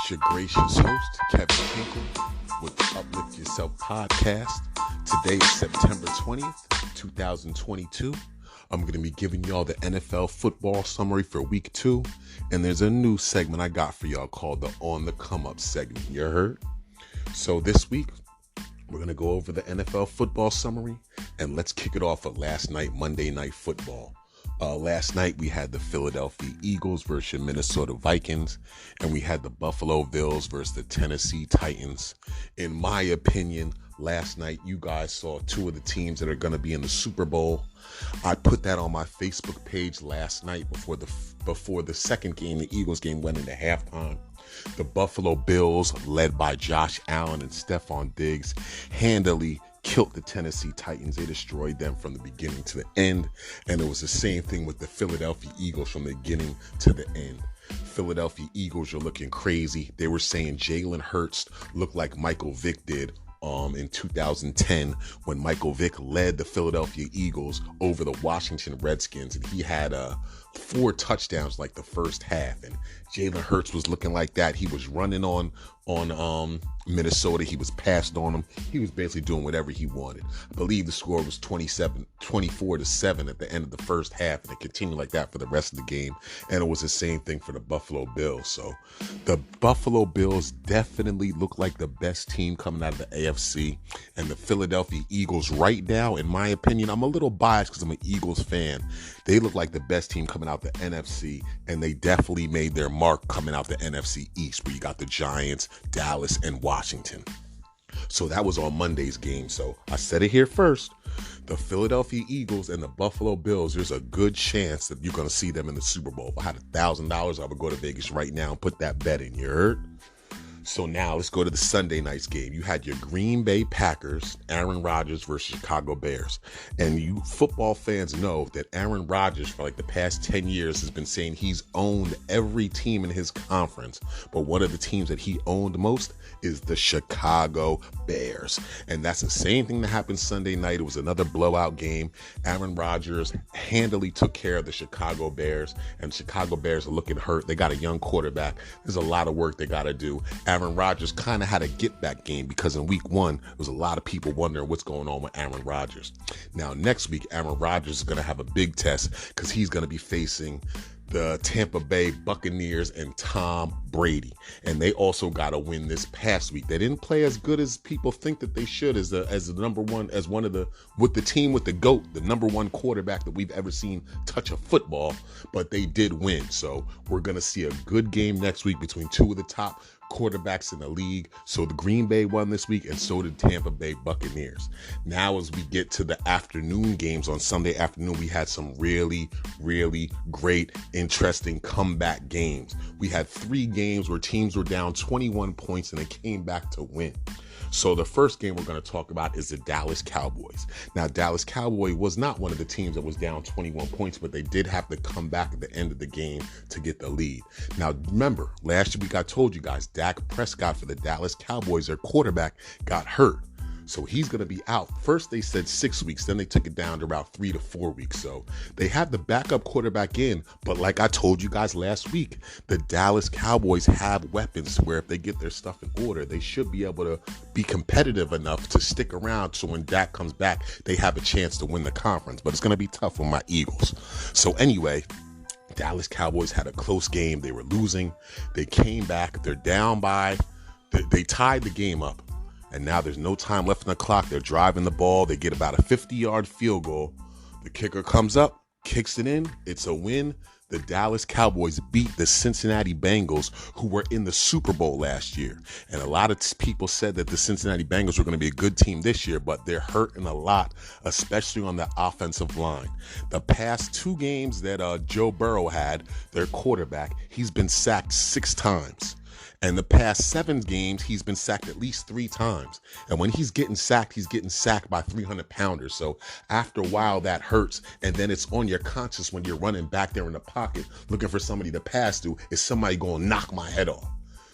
It's your gracious host, Kevin Hinkle, with the Uplift Yourself Podcast. Today is September 20th, 2022. I'm going to be giving y'all the NFL football summary for week 2. And there's a new segment I got for y'all called the On the Come Up segment. You heard? So this week, we're going to go over the NFL football summary. And let's kick it off with last night, Monday Night Football. Last night, we had the Philadelphia Eagles versus your Minnesota Vikings, and we had the Buffalo Bills versus the Tennessee Titans. In my opinion, last night, you guys saw two of the teams that are going to be in the Super Bowl. I put that on my Facebook page last night before the second game, the Eagles game, went into halftime. The Buffalo Bills, led by Josh Allen and Stephon Diggs, handily killed the Tennessee Titans. They destroyed them from the beginning to the end. And it was the same thing with the Philadelphia Eagles from the beginning to the end. Philadelphia Eagles are looking crazy. They were saying Jalen Hurts looked like Michael Vick did in 2010 when Michael Vick led the Philadelphia Eagles over the Washington Redskins, and he had 4 touchdowns like the first half, and Jalen Hurts was looking like that. He was running on Minnesota. He was passed on him. He was basically doing whatever he wanted. I believe the score was 24-7 at the end of the first half, and it continued like that for the rest of the game. And it was the same thing for the Buffalo Bills. So the Buffalo Bills definitely look like the best team coming out of the AFC. And the Philadelphia Eagles right now, in my opinion, I'm a little biased because I'm an Eagles fan. They look like the best team coming out the NFC, and they definitely made their mark coming out the NFC East, where you got the Giants, Dallas, and Washington. So that was on Monday's game. So I said it here first. The Philadelphia Eagles and the Buffalo Bills, there's a good chance that you're going to see them in the Super Bowl. If I had $1,000, I would go to Vegas right now and put that bet in. You heard? So now let's go to the Sunday night's game. You had your Green Bay Packers, Aaron Rodgers versus Chicago Bears. And you football fans know that Aaron Rodgers for like the past 10 years has been saying he's owned every team in his conference. But one of the teams that he owned most is the Chicago Bears. And that's the same thing that happened Sunday night. It was another blowout game. Aaron Rodgers handily took care of the Chicago Bears, and Chicago Bears are looking hurt. They got a young quarterback. There's a lot of work they got to do. Aaron Rodgers kind of had a get-back game because in week 1, there was a lot of people wondering what's going on with Aaron Rodgers. Now, next week, Aaron Rodgers is going to have a big test because he's going to be facing the Tampa Bay Buccaneers and Tom Brady. And they also got to win this past week. They didn't play as good as people think that they should with the team with the GOAT, the number 1 quarterback that we've ever seen touch a football, but they did win. So we're going to see a good game next week between 2 of the top quarterbacks in the league. So the Green Bay won this week, and so did Tampa Bay Buccaneers. Now, as we get to the afternoon games on Sunday afternoon, we had some really, really great, interesting comeback games. We had 3 games where teams were down 21 points and they came back to win. So the first game we're going to talk about is the Dallas Cowboys. Now, Dallas Cowboy was not one of the teams that was down 21 points, but they did have to come back at the end of the game to get the lead. Now, remember, last week I told you guys, Dak Prescott for the Dallas Cowboys, their quarterback, got hurt. So he's going to be out. First, they said 6 weeks. Then they took it down to about 3 to 4 weeks. So they have the backup quarterback in. But like I told you guys last week, the Dallas Cowboys have weapons where if they get their stuff in order, they should be able to be competitive enough to stick around. So when Dak comes back, they have a chance to win the conference. But it's going to be tough with my Eagles. So anyway, Dallas Cowboys had a close game. They were losing. They came back. They're down by, they tied the game up. And now there's no time left on the clock. They're driving the ball. They get about a 50-yard field goal. The kicker comes up, kicks it in. It's a win. The Dallas Cowboys beat the Cincinnati Bengals, who were in the Super Bowl last year. And a lot of people said that the Cincinnati Bengals were going to be a good team this year, but they're hurting a lot, especially on the offensive line. The past 2 games that Joe Burrow had, their quarterback, he's been sacked 6 times. And the past 7 games, he's been sacked at least 3 times. And when he's getting sacked by 300-pounders. So after a while, that hurts. And then it's on your conscience when you're running back there in the pocket, looking for somebody to pass to. Is somebody going to knock my head off?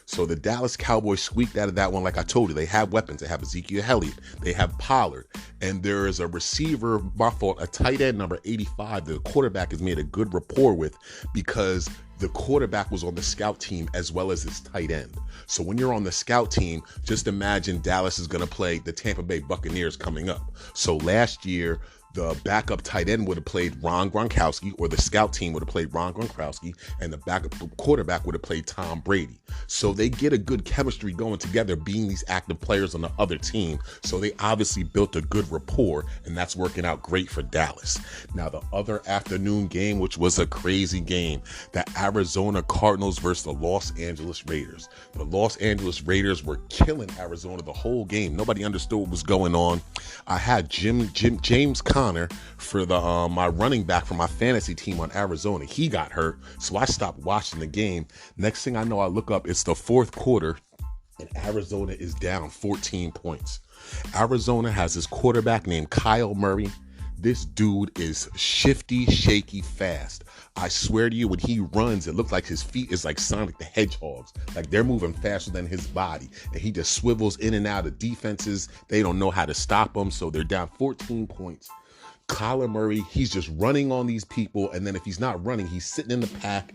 So the Dallas Cowboys squeaked out of that one. Like I told you, they have weapons. They have Ezekiel Elliott. They have Pollard. And there is a receiver, my fault, a tight end, number 85, the quarterback has made a good rapport with, because the quarterback was on the scout team as well as his tight end. So when you're on the scout team, just imagine Dallas is going to play the Tampa Bay Buccaneers coming up. So last year, the backup tight end would have played Ron Gronkowski, or the scout team would have played Ron Gronkowski, and the backup quarterback would have played Tom Brady. So they get a good chemistry going together, being these active players on the other team. So they obviously built a good rapport, and that's working out great for Dallas. Now, the other afternoon game, which was a crazy game, the Arizona Cardinals versus the Los Angeles Raiders. The Los Angeles Raiders were killing Arizona the whole game. Nobody understood what was going on. I had James Conner for the my running back for my fantasy team on Arizona. He got hurt, so I stopped watching the game. Next thing I know, I look up, it's the fourth quarter, and Arizona is down 14 points. Arizona has this quarterback named Kyle Murray. This dude is shifty, shaky, fast. I swear to you, when he runs, it looks like his feet is like Sonic the Hedgehog's. Like they're moving faster than his body. And he just swivels in and out of defenses. They don't know how to stop him, so they're down 14 points. Kyler Murray, he's just running on these people, and then if he's not running, he's sitting in the pack,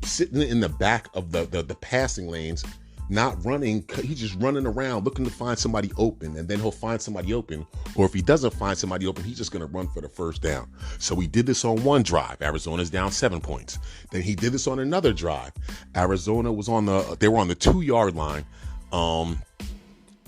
sitting in the back of the passing lanes, not running. He's just running around looking to find somebody open, and then he'll find somebody open, or if he doesn't find somebody open, he's just going to run for the first down. So he did this on one drive. Arizona's down 7 points. Then he did this on another drive. Arizona was they were on the 2-yard line.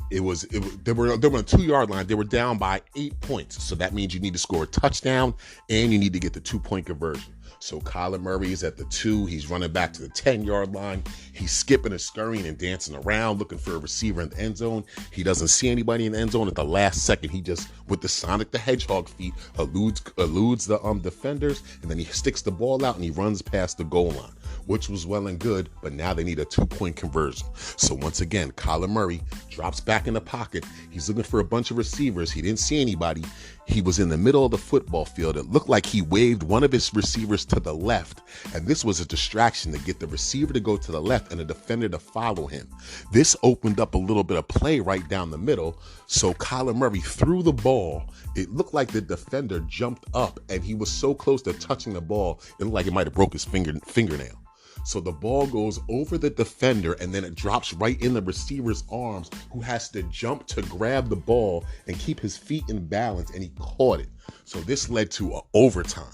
They were on the 2-yard line. They were down by 8 points. So that means you need to score a touchdown and you need to get the 2-point conversion. So Kyler Murray is at the 2. He's running back to the 10-yard line. He's skipping and scurrying and dancing around looking for a receiver in the end zone. He doesn't see anybody in the end zone. At the last second, he just, with the Sonic the Hedgehog feet, eludes the defenders, and then he sticks the ball out and he runs past the goal line, which was well and good, but now they need a 2-point conversion. So once again, Kyler Murray drops back in the pocket. He's looking for a bunch of receivers. He didn't see anybody. He was in the middle of the football field. It looked like he waved one of his receivers to the left, and this was a distraction to get the receiver to go to the left and a defender to follow him. This opened up a little bit of play right down the middle, so Kyler Murray threw the ball. It looked like the defender jumped up, and he was so close to touching the ball, it looked like it might have broke his fingernail. So the ball goes over the defender, and then it drops right in the receiver's arms, who has to jump to grab the ball and keep his feet in balance, and he caught it. So this led to an overtime.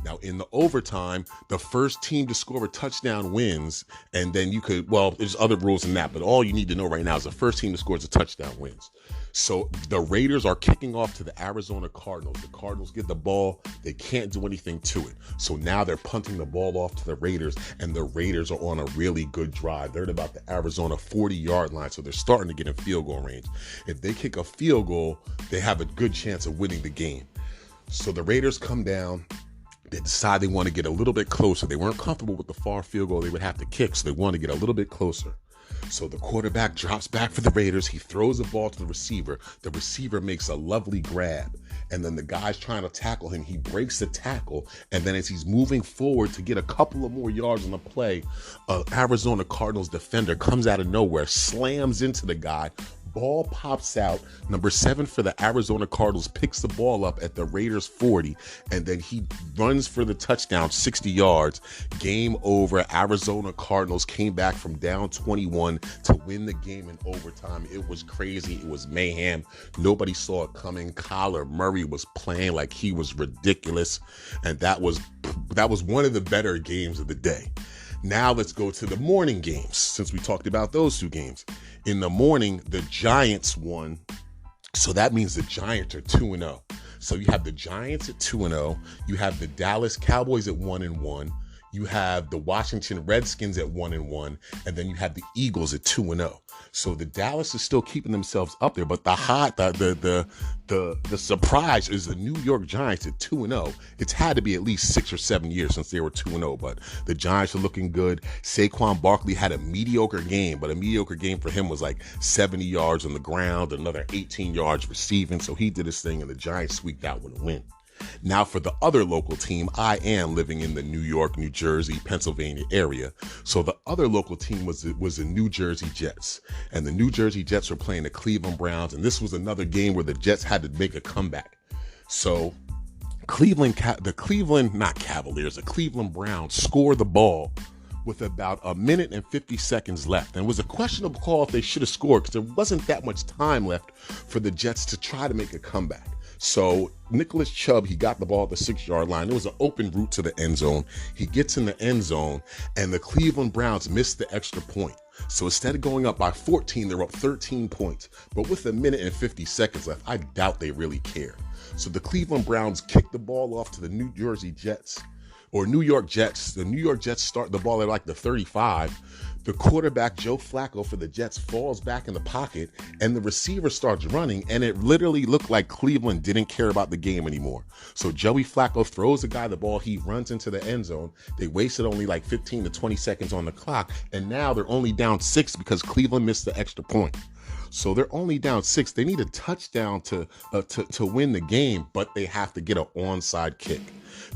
Now, in the overtime, the first team to score a touchdown wins, and then there's other rules than that, but all you need to know right now is the first team that scores a touchdown wins. So the Raiders are kicking off to the Arizona Cardinals. The Cardinals get the ball. They can't do anything to it. So now they're punting the ball off to the Raiders, and the Raiders are on a really good drive. They're at about the Arizona 40-yard line, so they're starting to get in field goal range. If they kick a field goal, they have a good chance of winning the game. So the Raiders come down. They decide they want to get a little bit closer. They weren't comfortable with the far field goal they would have to kick, so they want to get a little bit closer. So the quarterback drops back for the Raiders. He throws the ball to the receiver. The receiver makes a lovely grab. And then the guy's trying to tackle him. He breaks the tackle. And then as he's moving forward to get a couple of more yards on the play, Arizona Cardinals defender comes out of nowhere, slams into the guy. Ball pops out. Number 7 for the Arizona Cardinals picks the ball up at the Raiders 40, and then he runs for the touchdown, 60 yards. Game over. Arizona Cardinals came back from down 21 to win the game in overtime. It was crazy. It was mayhem. Nobody saw it coming. Kyler Murray was playing like he was ridiculous, and that was one of the better games of the day. Now let's go to the morning games, since we talked about those 2 games. In the morning, the Giants won, so that means the Giants are 2-0. So you have the Giants at 2-0, you have the Dallas Cowboys at 1-1, you have the Washington Redskins at 1-1, and then you have the Eagles at 2-0. So the Dallas is still keeping themselves up there, but the surprise is the New York Giants at 2-0. It's had to be at least 6 or 7 years since they were 2-0, but the Giants are looking good. Saquon Barkley had a mediocre game, but a mediocre game for him was like 70 yards on the ground, another 18 yards receiving. So he did his thing, and the Giants squeaked out with a win. Now, for the other local team, I am living in the New York, New Jersey, Pennsylvania area. So the other local team was the New Jersey Jets. And the New Jersey Jets were playing the Cleveland Browns. And this was another game where the Jets had to make a comeback. So the Cleveland Browns scored the ball with about a minute and 50 seconds left. And it was a questionable call if they should have scored because there wasn't that much time left for the Jets to try to make a comeback. So Nicholas Chubb, he got the ball at the 6-yard line. It was an open route to the end zone. He gets in the end zone, and the Cleveland Browns missed the extra point. So instead of going up by 14, they're up 13 points. But with a minute and 50 seconds left, I doubt they really care. So the Cleveland Browns kicked the ball off to the New York Jets. The New York Jets start the ball at like the 35. The quarterback, Joe Flacco for the Jets, falls back in the pocket, and the receiver starts running, and it literally looked like Cleveland didn't care about the game anymore. So Joey Flacco throws the guy the ball. He runs into the end zone. They wasted only like 15 to 20 seconds on the clock, and now they're only down 6 because Cleveland missed the extra point. So they're only down 6. They need a touchdown to win the game, but they have to get an onside kick.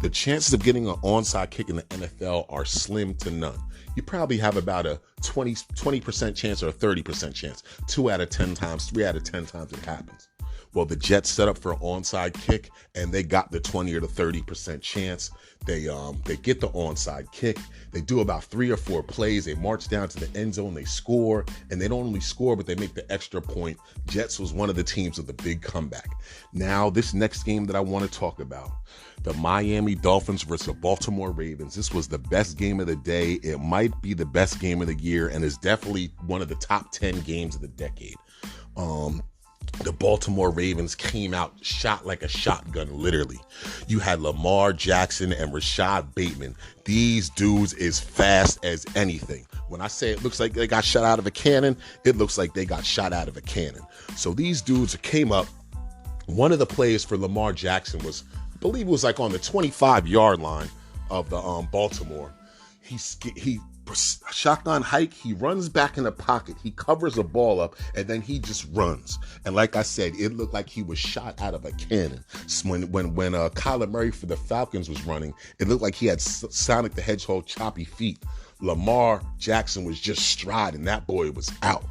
The chances of getting an onside kick in the NFL are slim to none. You probably have about a 20% chance or a 30% chance. 2 out of 10 times, 3 out of 10 times it happens. Well, the Jets set up for an onside kick, and they got the 20 or the 30% chance. They get the onside kick. They do about 3 or 4 plays. They march down to the end zone. They score, and they don't only score, but they make the extra point. Jets was one of the teams with the big comeback. Now, this next game that I want to talk about, the Miami Dolphins versus the Baltimore Ravens. This was the best game of the day. It might be the best game of the year, and is definitely one of the top 10 games of the decade. The Baltimore Ravens came out shot like a shotgun, literally. You had Lamar Jackson and Rashad Bateman. These dudes is fast as anything. When I say it looks like they got shot out of a cannon, it looks like they got shot out of a cannon. So these dudes came up. One of the plays for Lamar Jackson was, I believe it was like on the 25-yard line of the Baltimore. He shotgun hike, he runs back in the pocket, he covers the ball up, and then he just runs. And like I said, it looked like he was shot out of a cannon. When Kyler Murray for the Falcons was running, it looked like he had Sonic the Hedgehog choppy feet. Lamar Jackson was just striding. That boy was out.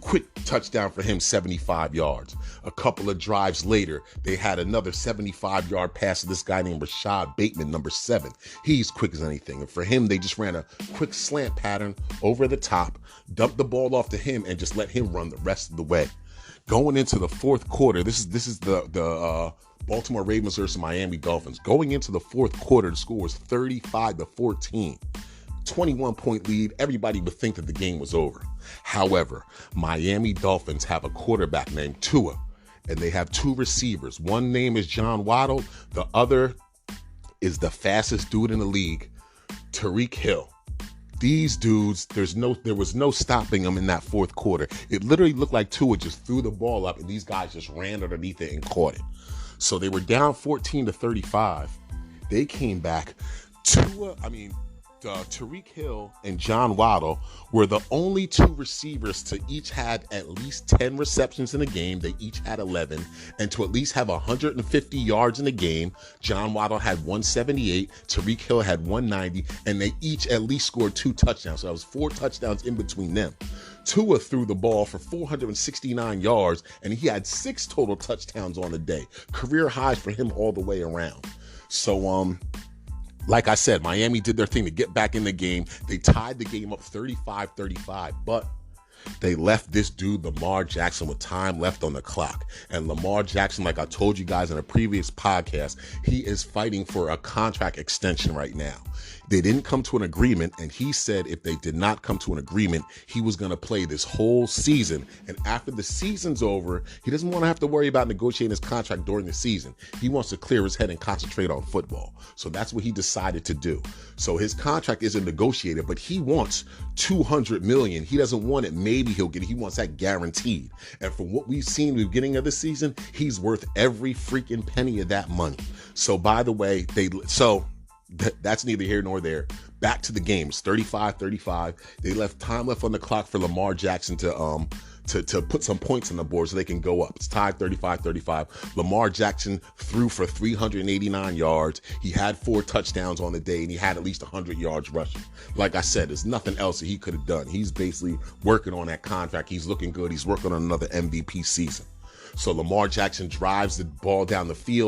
Quick touchdown for him, 75 yards. A couple of drives later, they had another 75-yard pass to this guy named Rashad Bateman, number 7. He's quick as anything. And for him, they just ran a quick slant pattern over the top, dumped the ball off to him, and just let him run the rest of the way. Going into the fourth quarter, this is the Baltimore Ravens versus Miami Dolphins. Going into the fourth quarter, the score was 35-14. 21-point lead. Everybody would think that the game was over. However, Miami Dolphins have a quarterback named Tua, and they have 2 receivers. One name is John Waddle. The other is the fastest dude in the league, Tyreek Hill. These dudes, there was no stopping them in that fourth quarter. It literally looked like Tua just threw the ball up, and these guys just ran underneath it and caught it. So they were down 14-35. They came back. Tyreek Hill and John Waddle were the only 2 receivers to each had at least 10 receptions in a game. They each had 11, and to at least have 150 yards in a game. John Waddle had 178, Tyreek Hill had 190, and they each at least scored 2 touchdowns. So that was 4 touchdowns in between them. Tua threw the ball for 469 yards, and he had 6 total touchdowns on the day. Career highs for him all the way around. So, like I said, Miami did their thing to get back in the game. They tied the game up 35-35, but they left this dude, Lamar Jackson, with time left on the clock. And Lamar Jackson, like I told you guys in a previous podcast, he is fighting for a contract extension right now. They didn't come to an agreement, and he said if they did not come to an agreement, he was going to play this whole season. And after the season's over, he doesn't want to have to worry about negotiating his contract during the season. He wants to clear his head and concentrate on football. So that's what he decided to do. So his contract isn't negotiated, but he wants $200 million. He doesn't want it. Maybe he'll get it. He wants that guaranteed. And from what we've seen at the beginning of the season, he's worth every freaking penny of that money. So by the way, that's neither here nor there. Back to the games, 35-35. They left time left on the clock for Lamar Jackson to to put some points on the board so they can go up. It's tied 35-35. Lamar Jackson threw for 389 yards. He had 4 touchdowns on the day, and he had at least 100 yards rushing. Like I said, there's nothing else that he could have done. He's basically working on that contract. He's looking good. He's working on another MVP season. So Lamar Jackson drives the ball down the field.